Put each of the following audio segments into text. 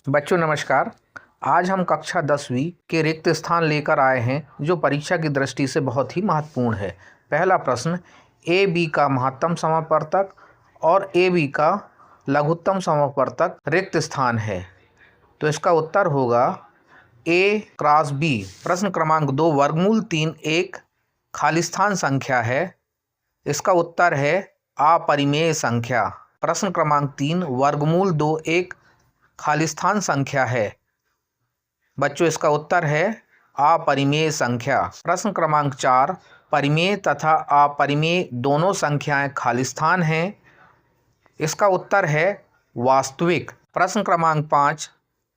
बच्चों नमस्कार। आज हम कक्षा 10वीं के रिक्त स्थान लेकर आए हैं जो परीक्षा की दृष्टि से बहुत ही महत्वपूर्ण है। पहला प्रश्न, ए बी का महत्तम समापवर्तक और ए बी का लघुत्तम समापवर्तक रिक्त स्थान है, तो इसका उत्तर होगा ए क्रॉस बी। प्रश्न क्रमांक 2, वर्गमूल 3 एक खाली स्थान संख्या है, इसका उत्तर है अपरिमेय संख्या। प्रश्न क्रमांक 3, वर्गमूल 2 एक खाली स्थान संख्या है, बच्चों इसका उत्तर है अपरिमेय संख्या। प्रश्न क्रमांक 4, परिमेय तथा अपरिमेय दोनों संख्याएं खाली स्थान हैं, इसका उत्तर है वास्तविक। प्रश्न क्रमांक 5,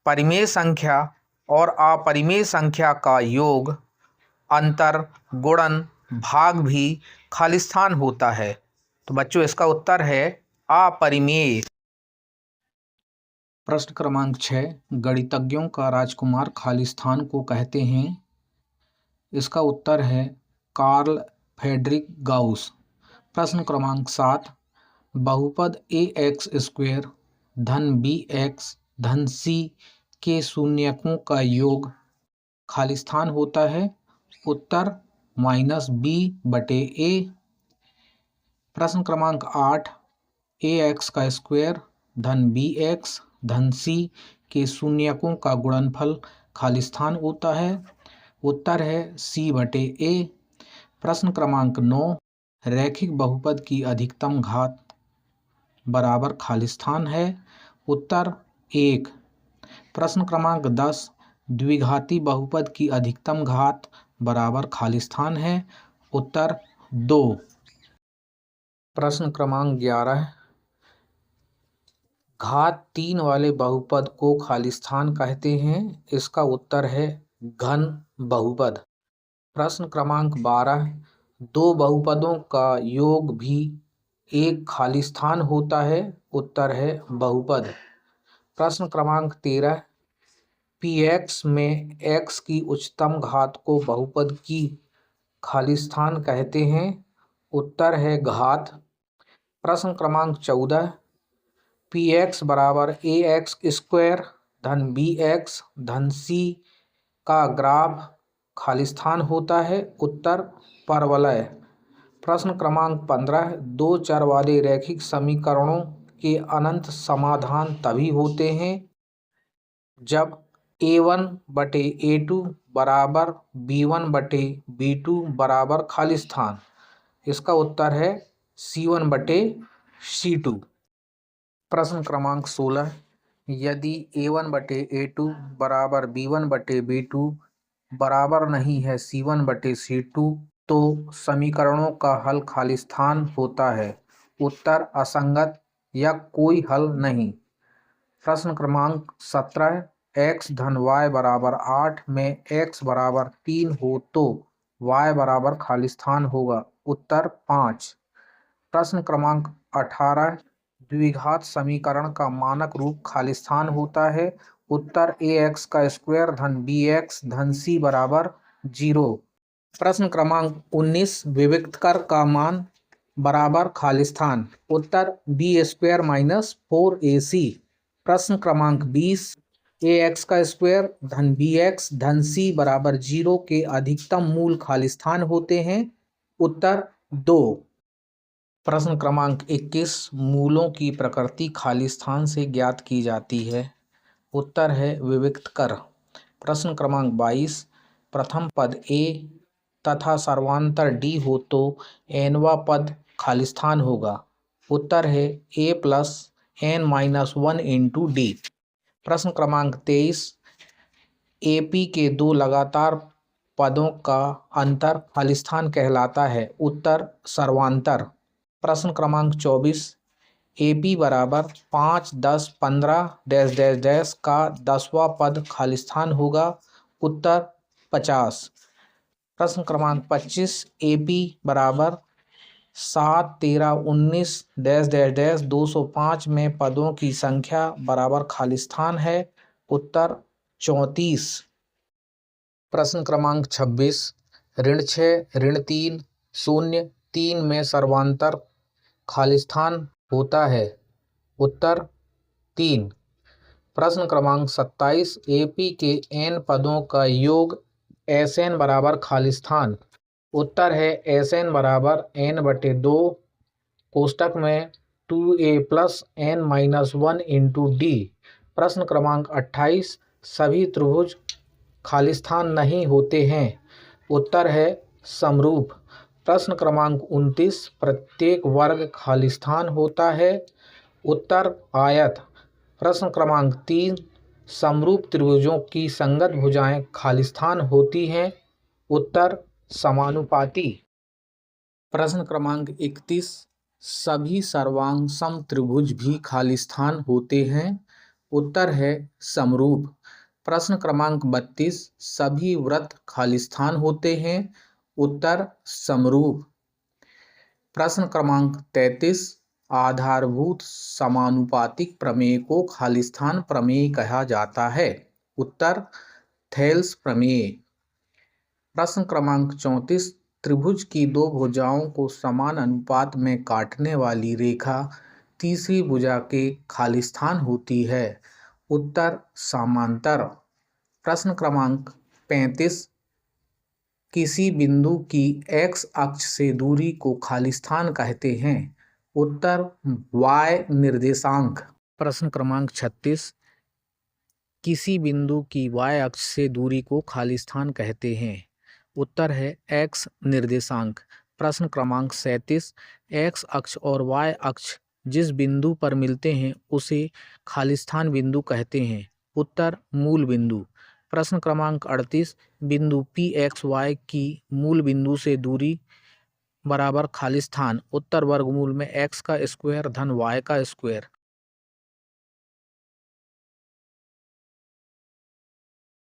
परिमेय संख्या और अपरिमेय संख्या का योग, अंतर, गुणन, भाग भी खाली स्थान होता है, तो बच्चों इसका उत्तर है अपरिमेय। प्रश्न क्रमांक 6, गणितज्ञों का राजकुमार खाली स्थान को कहते हैं, इसका उत्तर है कार्ल फ्रेडरिक गाउस। प्रश्न क्रमांक 7, बहुपद ए एक्स स्क्वायर धन बी एक्स धन सी के शून्यकों का योग खाली स्थान होता है, उत्तर -b/a। प्रश्न क्रमांक 8, ए एक्स का स्क्वायर धन बी एक्स धन सी के शून्यकों का गुणनफल खाली स्थान होता है, उत्तर है c/a। प्रश्न क्रमांक 9, रैखिक बहुपद की अधिकतम घात बराबर खाली स्थान है, उत्तर 1। प्रश्न क्रमांक 10, द्विघाती बहुपद की अधिकतम घात बराबर खाली स्थान है, उत्तर 2। प्रश्न क्रमांक 11, घात 3 वाले बहुपद को खाली स्थान कहते हैं, इसका उत्तर है घन बहुपद। प्रश्न क्रमांक 12, दो बहुपदों का योग भी एक खाली स्थान होता है, उत्तर है बहुपद। प्रश्न क्रमांक 13, px में x की उच्चतम घात को बहुपद की खाली स्थान कहते हैं, उत्तर है घात। प्रश्न क्रमांक 14, px बराबर ax स्क्वायर धन bx धन c का ग्राफ खाली स्थान होता है, उत्तर परवलय। प्रश्न क्रमांक 15, दो चर वाले रैखिक समीकरणों के अनंत समाधान तभी होते हैं जब a1/a2 बराबर b1/b2 बराबर खाली स्थान, इसका उत्तर है c1/c2। प्रश्न क्रमांक 16, यदि a1/a2 बराबर b1/b2 बराबर नहीं है c1/c2 तो समीकरणों का हल खाली स्थान होता है, उत्तर असंगत या कोई हल नहीं। प्रश्न क्रमांक 17, x धन y बराबर 8 में x बराबर 3 हो तो y बराबर खाली स्थान होगा, उत्तर 5। प्रश्न क्रमांक 18, द्विघात समीकरण का मानक रूप खाली स्थान होता है, उत्तर ax का स्क्वायर धन bx धन c बराबर 0। प्रश्न क्रमांक 19, विविक्तकर का मान बराबर खाली स्थान, उत्तर b² - 4ac। प्रश्न क्रमांक 20, ax का स्क्वायर धन bx धन c बराबर 0 के अधिकतम मूल खाली स्थान होते हैं, उत्तर 2। प्रश्न क्रमांक 21, मूलों की प्रकृति खाली स्थान से ज्ञात की जाती है, उत्तर है विविक्तकर। प्रश्न क्रमांक 22, प्रथम पद a तथा सर्वांतर d हो तो nवा पद खाली स्थान होगा, उत्तर है a + n-1 × d। प्रश्न क्रमांक 23, AP के दो लगातार पदों का अंतर खाली स्थान कहलाता है, उत्तर सर्वांतर। प्रश्न क्रमांक 24, AP बराबर 5, 10, 15 ... का 10वां पद खाली स्थान होगा, उत्तर 50। प्रश्न क्रमांक 25, AP बराबर 7, 13, 19 ... 205 में पदों की संख्या बराबर खाली स्थान है, उत्तर 34। प्रश्न क्रमांक 26, ऋण 6, ऋण 3, 0, 3 में सर्वांतर खाली स्थान होता है, उत्तर 3। प्रश्न क्रमांक 27 AP के n पदों का योग Sn बराबर खालिस्तान। उत्तर है Sn बराबर n/2 कोष्टक में 2a plus n-1 into d। प्रश्न क्रमांक 28 सभी त्रिभुज खालिस्तान नहीं होते हैं। उत्तर है समरूप। प्रश्न क्रमांक 29 प्रत्येक वर्ग खालिस्तान होता है। उत्तर आयत। प्रश्न क्रमांक 3 समरूप त्रिभुजों की संगत भुजाएं खालिस्तान होती हैं। उत्तर समानुपाती। प्रश्न क्रमांक 31 सभी सर्वांग समत्रिभुज भी खालिस्तान होते हैं। उत्तर है समरूप। प्रश्न क्रमांक 32 सभी वृत्त खालिस्तान होते हैं। उत्तर समरूप। प्रश्न क्रमांक 33 आधारभूत समानुपातिक प्रमेय को खालिस्तान प्रमेय कहा जाता है। उत्तर थेल्स प्रमेय। प्रश्न क्रमांक 34 त्रिभुज की दो भुजाओं को समान अनुपात में काटने वाली रेखा तीसरी भुजा के खालिस्तान होती है। उत्तर समांतर। प्रश्न क्रमांक 35 किसी बिंदु की x अक्ष से दूरी को खालिस्तान कहते हैं। उत्तर y निर्देशांक। प्रश्न क्रमांक 36 किसी बिंदु की y अक्ष से दूरी को खालिस्तान कहते हैं। उत्तर है x निर्देशांक। प्रश्न क्रमांक 37 x अक्ष और y अक्ष जिस बिंदु पर मिलते हैं उसे खालिस्तान बिंदु कहते हैं। उत्तर मूल बिंदु। प्रश्न क्रमांक 38 बिंदु PXY की मूल बिंदु से दूरी बराबर खालिस्तान। उत्तर वर्गमूल में x का स्क्वायर धन y का स्क्वायर।